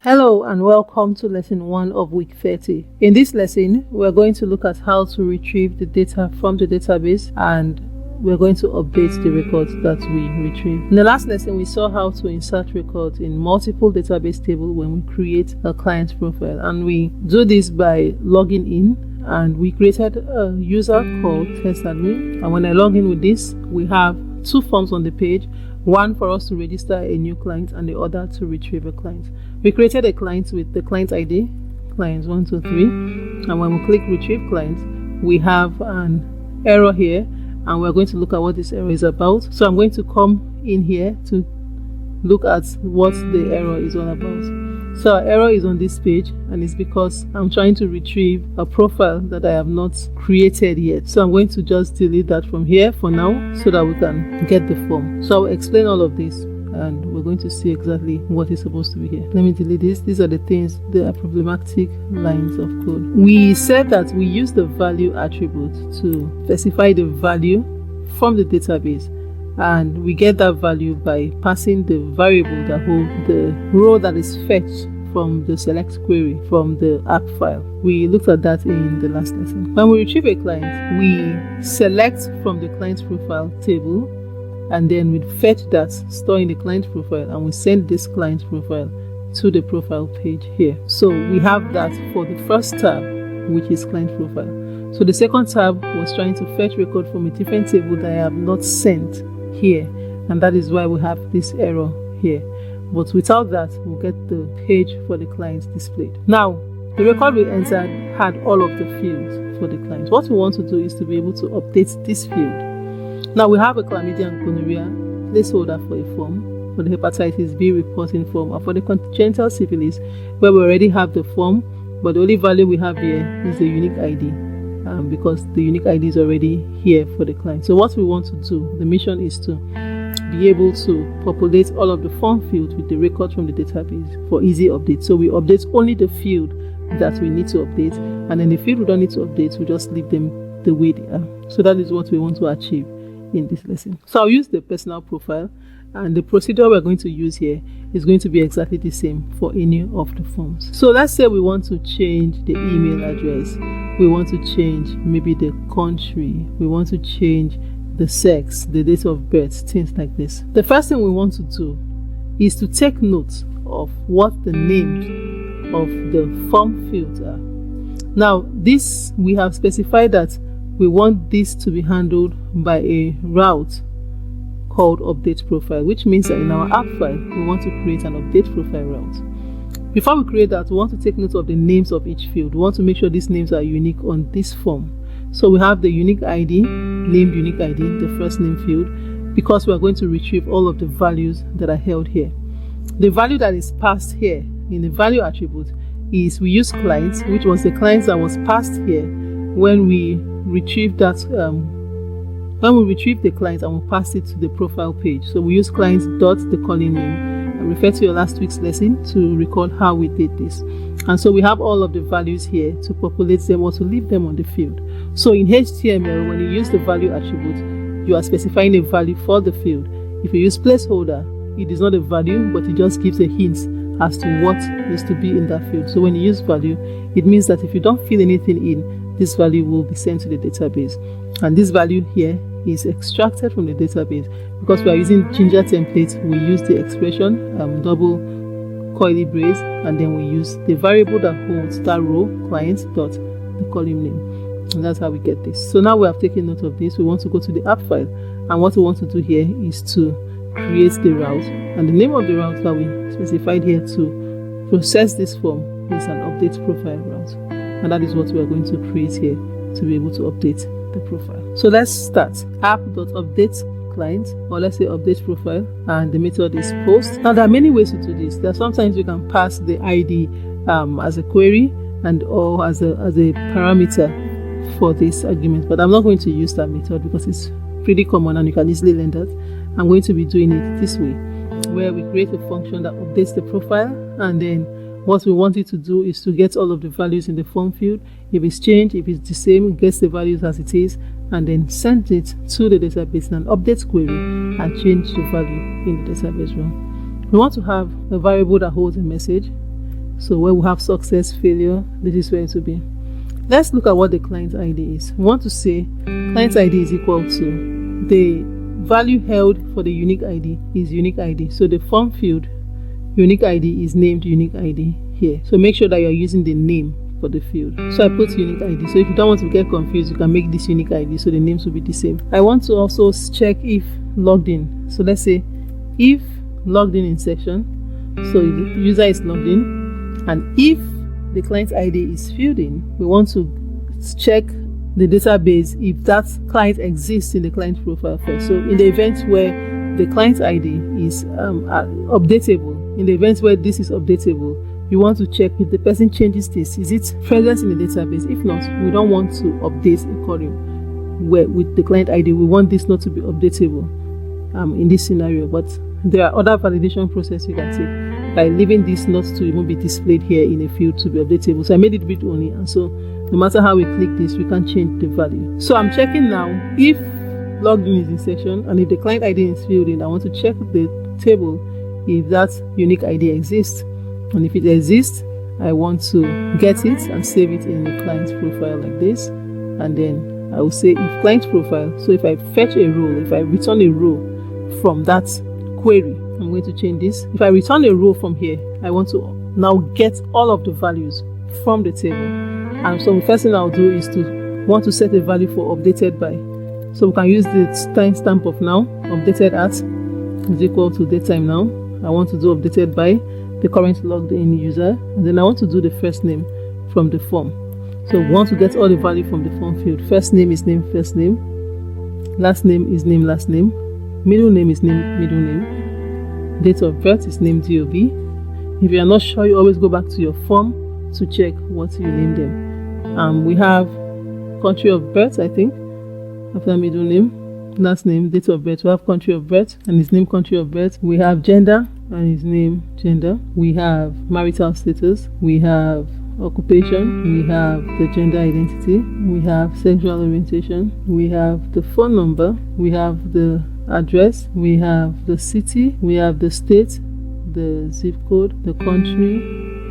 Hello and welcome to lesson 1 of week 30. In this lesson, we're going to look at how to retrieve the data from the database, and we're going to update the records that we retrieve. In the last lesson, we saw how to insert records in multiple database tables when we create a client profile, and we do this by logging in, and we created a user called testadmin. And when I log in with this, we have two forms on the page, one for us to register a new client and the other to retrieve a client. We created a client with the client ID, clients 1, 2, 3, and when we click retrieve client, we have an error here, and we're going to look at what this error is about. So I'm going to come in here to look at what the error is all about. So our error is on this page, and it's because I'm trying to retrieve a profile that I have not created yet. So I'm going to just delete that from here for now so that we can get the form. So I'll explain all of this, and we're going to see exactly what is supposed to be here. Let me delete this. These are the things that are problematic lines of code. We said that we use the value attribute to specify the value from the database, and we get that value by passing the variable that holds the row that is fetched from the select query from the app file. We looked at that in the last lesson. When we retrieve a client, we select from the client profile table, and then we fetch that, store in the client profile, and we send this client profile to the profile page here. So we have that for the first tab, which is client profile. So the second tab was trying to fetch record from a different table that I have not sent here, and that is why we have this error here. But without that, we'll get the page for the clients displayed. Now, the record we entered had all of the fields for the client. What we want to do is to be able to update this field. Now we have a chlamydia and gonorrhea placeholder for a form, for the hepatitis B reporting form, and for the congenital syphilis, where we already have the form, but the only value we have here is the unique ID, because the unique ID is already here for the client. So what we want to do, the mission is to be able to populate all of the form fields with the record from the database for easy update. So we update only the field that we need to update, and then the field we don't need to update, we just leave them the way they are. So that is what we want to achieve in this lesson. So I'll use the personal profile, and the procedure we're going to use here is going to be exactly the same for any of the forms. So let's say we want to change the email address, we want to change maybe the country, we want to change the sex, the date of birth, things like this. The first thing we want to do is to take note of what the names of the form fields are. Now this, we have specified that we want this to be handled by a route called update profile, which means that in our app file we want to create an update profile route. Before we create that, we want to take note of the names of each field. We want to make sure these names are unique on this form. So we have the unique ID, named unique ID, the first name field, because we are going to retrieve all of the values that are held here. The value that is passed here in the value attribute is, we use clients, which was the clients that was passed here when we retrieved that when we retrieve the client and we pass it to the profile page. So we use clients dot the calling name. I refer to your last week's lesson to recall how we did this. And so we have all of the values here to populate them or to leave them on the field. So in HTML, when you use the value attribute, you are specifying a value for the field. If you use placeholder, it is not a value, but it just gives a hint as to what is to be in that field. So when you use value, it means that if you don't fill anything in, this value will be sent to the database. And this value here is extracted from the database. Because we are using Ginger template, we use the expression double curly brace, and then we use the variable that holds that row, client dot the column name, and that's how we get this. So now we have taken note of this. We want to go to the app file, and what we want to do here is to create the route, and the name of the route that we specified here to process this form is an update profile route, and that is what we are going to create here to be able to update the profile. So let's start. App.update client, or let's say update profile, and the method is post. Now there are many ways to do this. There are sometimes you can pass the ID as a query and or as a parameter for this argument, but I'm not going to use that method because it's pretty common and you can easily learn that. I'm going to be doing it this way, where we create a function that updates the profile, and then what we want it to do is to get all of the values in the form field. If it's changed, if it's the same, it gets the values as it is, and then send it to the database in an update query and change the value in the database row. We want to have a variable that holds a message, So where we have success, failure, this is where it will be. Let's look at what the client ID is. We want to say client ID is equal to the value held for the unique ID is unique ID. So the form field unique ID is named unique ID here. So make sure that you're using the name for the field. So I put unique ID. So if you don't want to get confused, you can make this unique ID so the names will be the same. I want to also check if logged in. So let's say if logged in session. So the user is logged in, and if the client ID is filled in, we want to check the database if that client exists in the client profile first. So in the event where the client ID is updatable, in the event where this is updatable, you want to check if the person changes this, is it present in the database? If not, we don't want to update a column where with the client ID, we want this not to be updatable in this scenario. But there are other validation processes you can take by leaving this not to even be displayed here in a field to be updatable. So I made it read only, and so no matter how we click this, we can change the value. So I'm checking now if logged in is in session, and if the client ID is filled in, I want to check the table if that unique ID exists. And if it exists, I want to get it and save it in the client's profile like this. And then I will say if client profile, so if I fetch a row, if I return a row from that query, I'm going to change this. If I return a row from here, I want to now get all of the values from the table. And so the first thing I'll do is to want to set a value for updated by. So we can use the timestamp of now, updated at is equal to datetime now. I want to do updated by the current logged in user, and then I want to do the first name from the form. So we want to get all the value from the form field. First name is name, first name. Last name is name, last name. Middle name is name, middle name. Date of birth is name DOB. If you are not sure, you always go back to your form to check what you named them. We have country of birth, I think, after middle name, last name, date of birth. We have country of birth and his name, country of birth. We have gender and his name, gender. We have marital status. We have occupation. We have the gender identity. We have sexual orientation. We have the phone number. We have the address. We have the city. We have the state, the zip code, the country,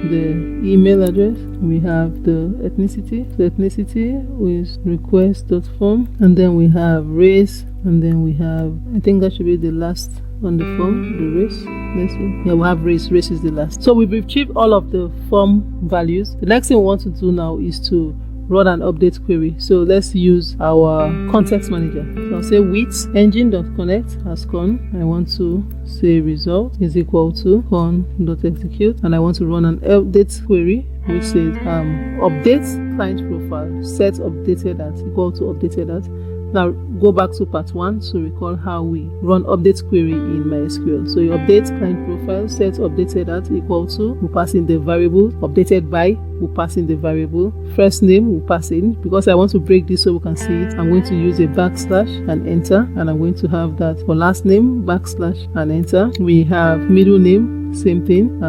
the email address. We have the ethnicity. The ethnicity is request.form, and then we have race, and then we have, I think that should be the last on the form, the race. Let's see. Yeah, we have race. Race is the last. So we've retrieved all of the form values. The next thing we want to do now is to run an update query. So let's use our context manager. So I'll say with engine.connect as con. I want to say result is equal to con.execute, and I want to run an update query which says update client profile set updated at equal to updated at. Now go back to part 1 to recall how we run update query in MySQL. So you update client profile set updated at equal to, we pass in the variable, updated by, we pass in the variable, first name we pass in. Because I want to break this so we can see it, I'm going to use a backslash and enter, and I'm going to have that for last name, backslash and enter. We have middle name, same thing.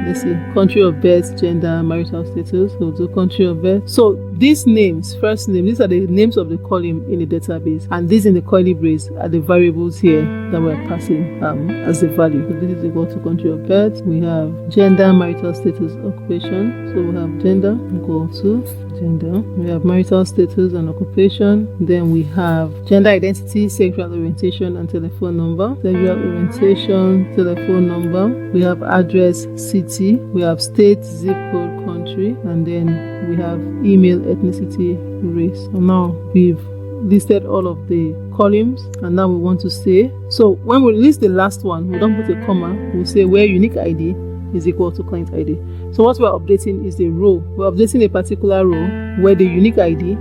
Let's see, country of birth, gender, marital status. We'll do country of birth. So these names, first name, these are the names of the column in the database, and these in the curly brace are the variables here that we're passing as the value. So this is equal to country of birth. We have gender, marital status, occupation. So we have gender equal to gender. We have marital status and occupation. Then we have gender identity, sexual orientation, and telephone number. Sexual orientation, telephone number. We have address, city. We have state, zip code, country, and then we have email, ethnicity, race. So now we've listed all of the columns, and now we want to say, so when we list the last one, we don't put a comma, we'll say where unique ID is equal to client ID. So what we're updating is the row. We're updating a particular row where the unique ID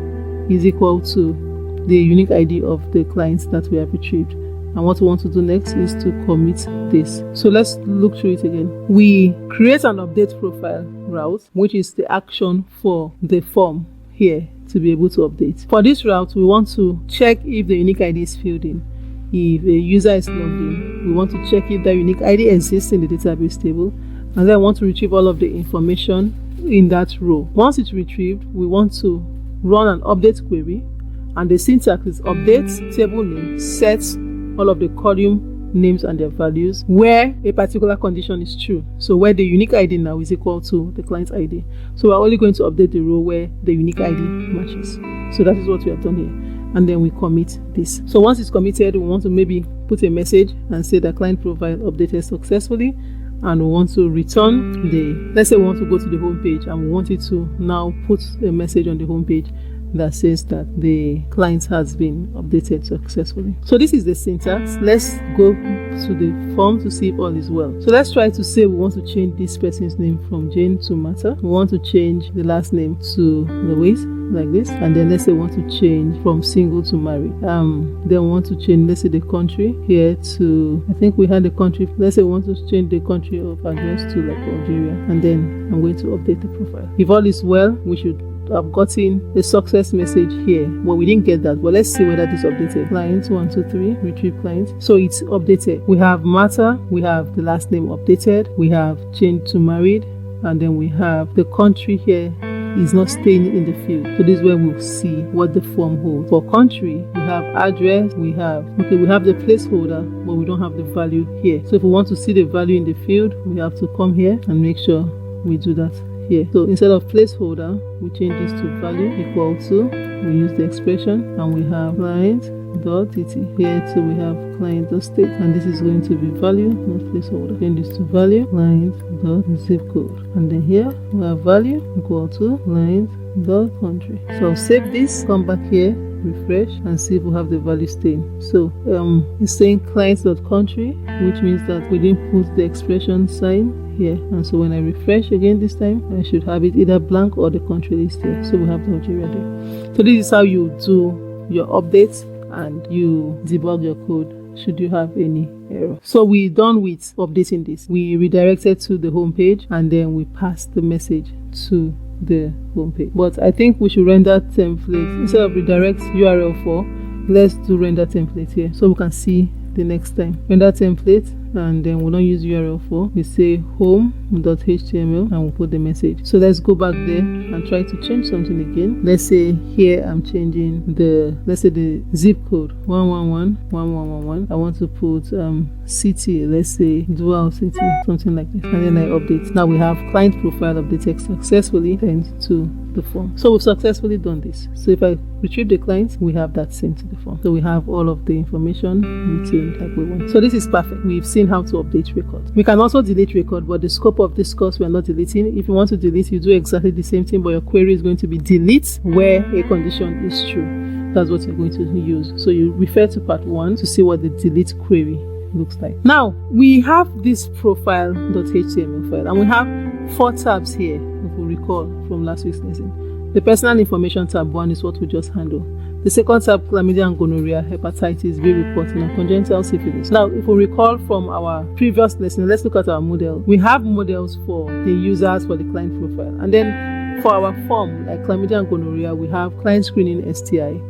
is equal to the unique ID of the clients that we have retrieved. And what we want to do next is to commit this. So let's look through it again. We create an update profile route, which is the action for the form here to be able to update. For this route, we want to check if the unique ID is filled in. If a user is logged in, we want to check if the unique ID exists in the database table, and then want to retrieve all of the information in that row. Once it's retrieved, we want to run an update query, and the syntax is update table name set all of the column names and their values where a particular condition is true. So where the unique ID now is equal to the client ID. So we're only going to update the row where the unique ID matches. So that is what we have done here. And then we commit this. So once it's committed, we want to maybe put a message and say the client profile updated successfully. And we want to return let's say we want to go to the home page and we want it to now put a message on the home page that says that the client has been updated successfully. So this is the syntax. Let's go to the form to see if all is well. So let's try to say we want to change this person's name from Jane to Martha. We want to change the last name to Louise, like this. And then let's say we want to change from single to married. Then we want to change, let's say, the country here to, I think we had the country, let's say we want to change the country of address to like Algeria. And then I'm going to update the profile. If all is well, we should have gotten a success message here. Well, we didn't get that, but let's see whether this updated. Client 1, 2, 3, retrieve client. So it's updated. We have Martha, we have the last name updated, we have changed to married, and then we have the country here is not staying in the field. So this is where we'll see what the form holds. For country, we have address, we have the placeholder, but we don't have the value here. So if we want to see the value in the field, we have to come here and make sure we do that here. So instead of placeholder, we change this to value equal to, we use the expression, and we have client dot it. Here too we have client dot state, and this is going to be value, not placeholder. Change this to value, client dot zip code, and then here we have value equal to client dot country. So I'll save this, come back here, refresh, and see if we have the value staying. So it's saying client.country, which means that we didn't put the expression sign here. And so when I refresh again this time, I should have it either blank or the country list here. So we have Nigeria there. So this is how you do your updates and you debug your code should you have any error. So we're done with updating this. We redirected to the home page and then we passed the message to the home page. But I think we should render template instead of redirect URL for. Let's do render template here so we can see the next time. Render template, and then we'll not use URL for. We say home.html and we'll put the message. So let's go back there and try to change something again. Let's say here I'm changing the zip code 1111111. I want to put city, let's say dual city, something like this, and then I update. Now we have client profile updated successfully sent to the form. So we've successfully done this. So if I retrieve the client, we have that sent to the form. So we have all of the information retained like we want. So this is perfect. We've seen how to update record. We can also delete record, but the scope of this course we are not deleting. If you want to delete, you do exactly the same thing, but your query is going to be delete where a condition is true. That's what you're going to use. So you refer to part 1 to see what the delete query looks like. Now we have this profile.html file and we have 4 tabs here, if we recall from last week's lesson. The personal information tab 1 is what we just handled. The second tab, chlamydia and gonorrhea, hepatitis B reporting, and congenital syphilis. Now, if we recall from our previous lesson, let's look at our model. We have models for the users for the client profile. And then for our form, like chlamydia and gonorrhea, we have client screening STI.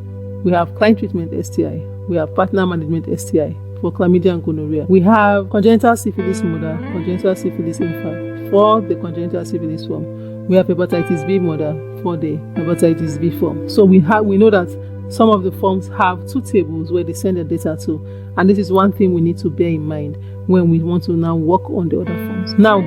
We have client treatment STI. We have partner management STI for chlamydia and gonorrhea. We have congenital syphilis mother, congenital syphilis infant for the congenital syphilis form. We have hepatitis B mother for the hepatitis B form. So we know that some of the forms have 2 tables where they send the data to, and this is one thing we need to bear in mind when we want to now work on the other forms. Now,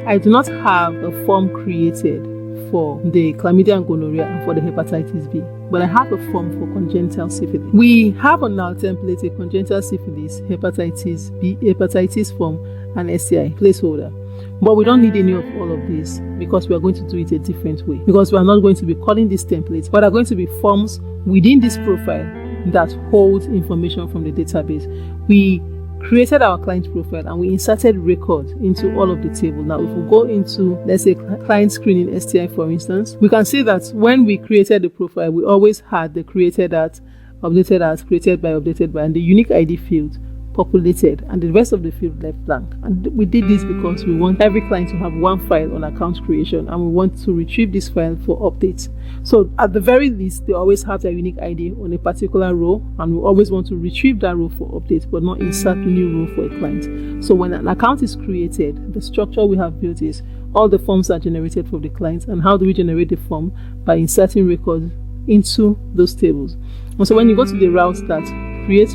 I do not have a form created for the chlamydia and gonorrhea and for the hepatitis B, but I have a form for congenital syphilis. We have on our template a congenital syphilis, hepatitis B, hepatitis form, and STI placeholder. But we don't need any of all of this because we are going to do it a different way. Because we are not going to be calling these templates, but are going to be forms within this profile that hold information from the database. We created our client profile and we inserted records into all of the table. Now, if we go into, let's say, client screening STI, for instance, we can see that when we created the profile, we always had the created at, updated as, created by, updated by, and the unique ID field populated, and the rest of the field left blank. And we did this because we want every client to have one file on account creation, and we want to retrieve this file for updates. So at the very least, they always have their unique ID on a particular row, and we always want to retrieve that row for updates, but not insert new row for a client. So when an account is created, the structure we have built is all the forms are generated for the client. And how do we generate the form? By inserting records into those tables. And so when you go to the route that create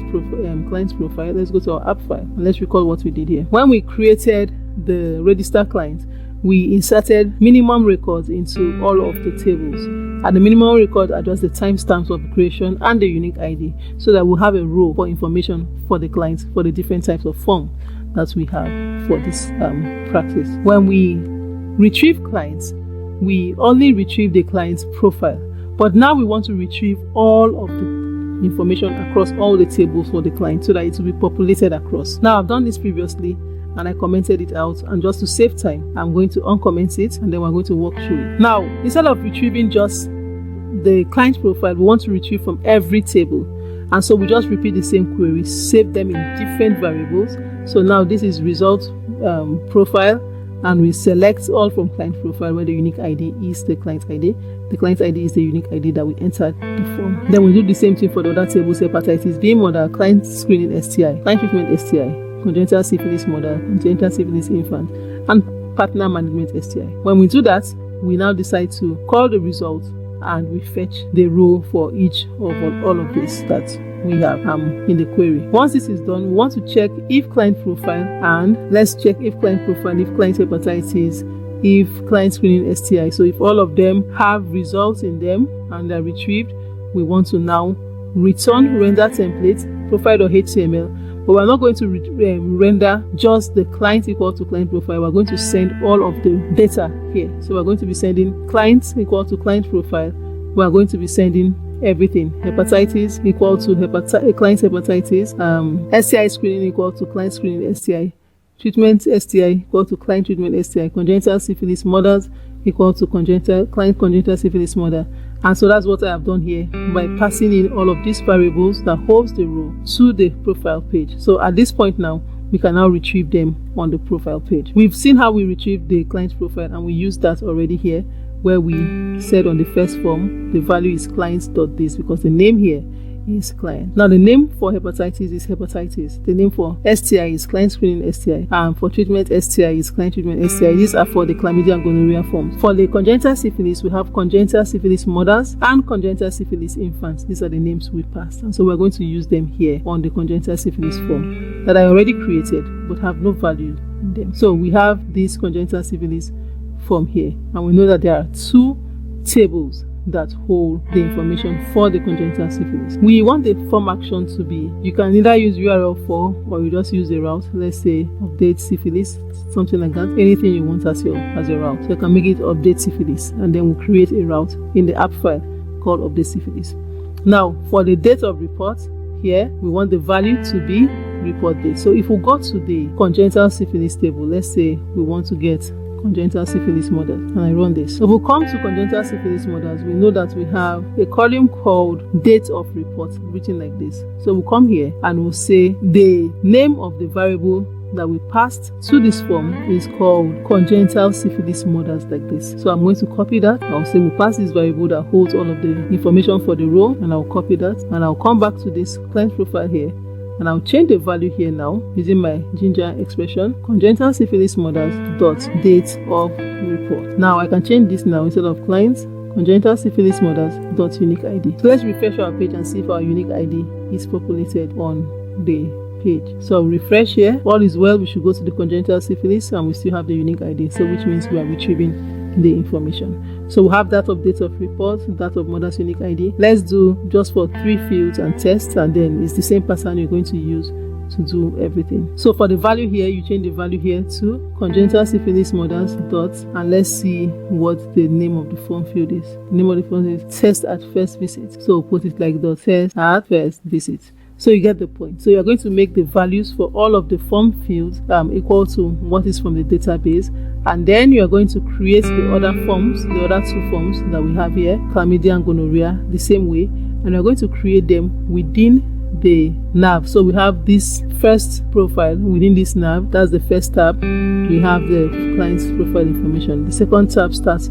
client's profile, let's go to our app file and let's recall what we did here. When we created the register client, we inserted minimum records into all of the tables, and the minimum record are just the timestamps of creation and the unique ID, so that we'll have a row for information for the clients for the different types of form that we have for this practice. When we retrieve clients, we only retrieve the client's profile, but now we want to retrieve all of the information across all the tables for the client so that it will be populated across. Now, I've done this previously and I commented it out, and just to save time, I'm going to uncomment it and then we're going to walk through it. Now, instead of retrieving just the client profile, we want to retrieve from every table, and so we just repeat the same query, save them in different variables. So now this is result profile, and we select all from client profile where the unique ID is the client ID. The client ID is the unique ID that we entered the form. Then we do the same thing for the other tables: hepatitis B mother, client screening STI, client treatment STI, congenital syphilis mother, congenital syphilis infant, and partner management STI. When we do that, we now decide to call the result and we fetch the row for each of all of this that we have in the query. Once this is done, we want to check if client profile, and let's check if client profile, if client hepatitis, if client screening STI. So if all of them have results in them and are retrieved, we want to now return render template profile.html. But we're not going to render just the client equal to client profile. We're going to send all of the data here. So we're going to be sending client equal to client profile. We're going to be sending everything: hepatitis equal to client hepatitis, STI screening equal to client screening STI, treatment STI equal to client treatment STI, congenital syphilis mothers equal to client congenital syphilis mother. And so that's what I have done here by passing in all of these variables that holds the row to the profile page. So at this point now, we can now retrieve them on the profile page. We've seen how we retrieve the client profile, and we used that already here, where we said on the first form the value is clients.this, because the name here is client. Now the name for hepatitis is hepatitis. The name for STI is client screening STI, and for treatment STI is client treatment STI. These are for the chlamydia and gonorrhea forms. For the congenital syphilis, we have congenital syphilis mothers and congenital syphilis infants. These are the names we passed, and so we're going to use them here on the congenital syphilis form that I already created but have no value in them. So we have this congenital syphilis form here, and we know that there are two tables that hold the information for the congenital syphilis. We want the form action to be, you can either use URL for, or you just use a route. Let's say update syphilis, something like that. Anything you want as a route. So you can make it update syphilis, and then we'll create a route in the app file called update syphilis. Now for the date of report here, we want the value to be report date. So if we go to the congenital syphilis table, let's say we want to get congenital syphilis models, and I run this. So if we come to congenital syphilis models, we know that we have a column called date of report written like this. So we'll come here and we'll say the name of the variable that we passed to this form is called congenital syphilis models, like this. So I'm going to copy that. I'll say we pass this variable that holds all of the information for the row, and I'll copy that, and I'll come back to this client profile here, and I'll change the value here now using my Ginger expression, congenital syphilis models dot date of report. Now I can change this now. Instead of clients, congenital syphilis models dot unique ID. So let's refresh our page and see if our unique ID is populated on the page. So I'll refresh here. All is well. We should go to the congenital syphilis, and we still have the unique ID, so which means we are retrieving the information. So we have that of date of report, that of mother's unique ID. Let's do just for 3 fields and test, and then it's the same pattern you're going to use to do everything. So for the value here, you change the value here to congenital syphilis mothers dot, and let's see what the name of the form field is. The name of the form is test at first visit. So put it like the test at first visit. So you get the point. So you're going to make the values for all of the form fields equal to what is from the database, and then you are going to create the other forms, the other 2 forms that we have here, chlamydia and gonorrhea, the same way, and we're going to create them within the nav. So we have this first profile within this nav. That's the first tab. We have the client's profile information. The second tab starts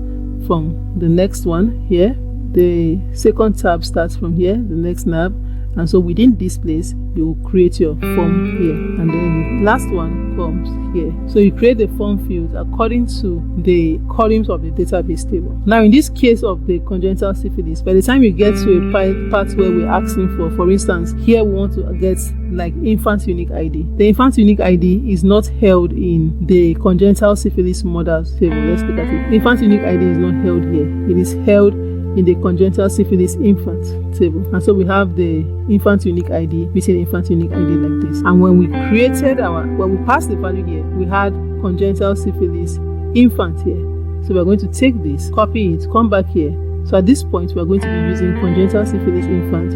from the next one here. The second tab starts from here, the next nav. And so within this place, you will create your form here. And then the last one comes here. So you create the form fields according to the columns of the database table. Now in this case of the congenital syphilis, by the time you get to a part where we're asking for instance, here we want to get like infant unique ID. The infant unique ID is not held in the congenital syphilis mothers table. Let's look at it. Infant unique ID is not held here. It is held in the congenital syphilis infant table. And so we have the infant unique ID, missing infant unique ID like this. And when we passed the value here, we had congenital syphilis infant here. So we're going to take this, copy it, come back here. So at this point, we're going to be using congenital syphilis infant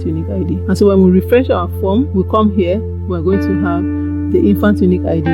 unique ID. And so when we refresh our form, we come here, we're going to have the infant unique ID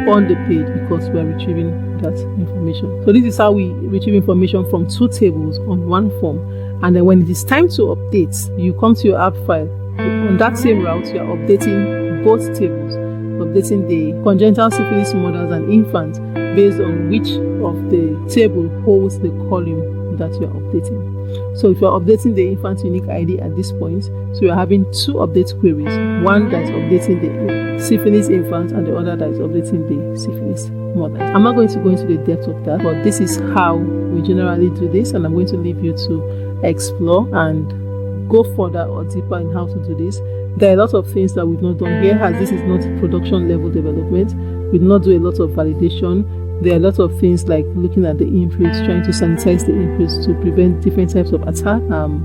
on the page because we're retrieving that information. So this is how we retrieve information from two tables on one form. And then when it is time to update, you come to your app file. On that same route, you are updating both tables, updating the congenital syphilis mothers and infants based on which of the table holds the column that you are updating. So if you are updating the infant unique ID at this point, so you are having two update queries, one that is updating the syphilis infant and the other that is updating the syphilis mother. I'm not going to go into the depth of that, but this is how we generally do this, and I'm going to leave you to explore and go further or deeper in how to do this. There are a lot of things that we've not done here, as this is not production level development. We do not do a lot of validation. There are a lot of things like looking at the inputs, trying to sanitize the inputs to prevent different types of attack.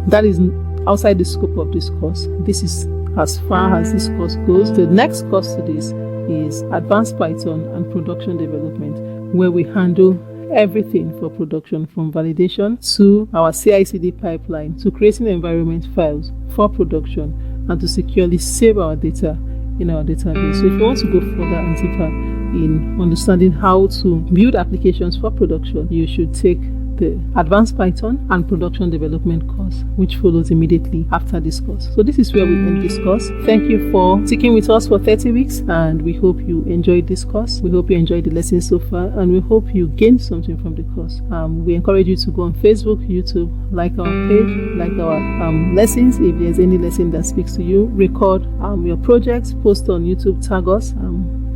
That is outside the scope of this course. This is as far as this course goes. The next course to this is Advanced Python and Production Development, where we handle everything for production, from validation to our CI/CD pipeline to creating environment files for production and to securely save our data in our database. So if you want to go further and deeper in understanding how to build applications for production, you should take the Advanced Python and Production Development course, which follows immediately after this course. So this is where we end this course. Thank you for sticking with us for 30 weeks, and we hope you enjoyed this course. We hope you enjoyed the lesson so far, and we hope you gained something from the course. We encourage you to go on Facebook, YouTube, like our page, like our lessons. If there's any lesson that speaks to you, record your projects, post on YouTube, tag us.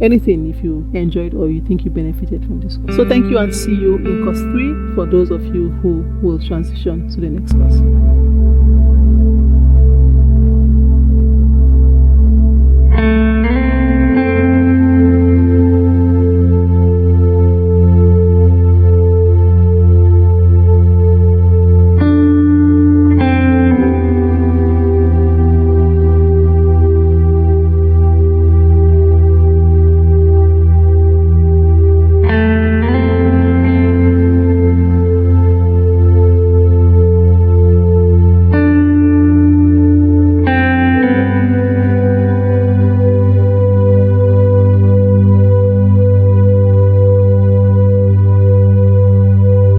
Anything if you enjoyed or you think you benefited from this course. So thank you, and see you in course 3 for those of you who will transition to the next course.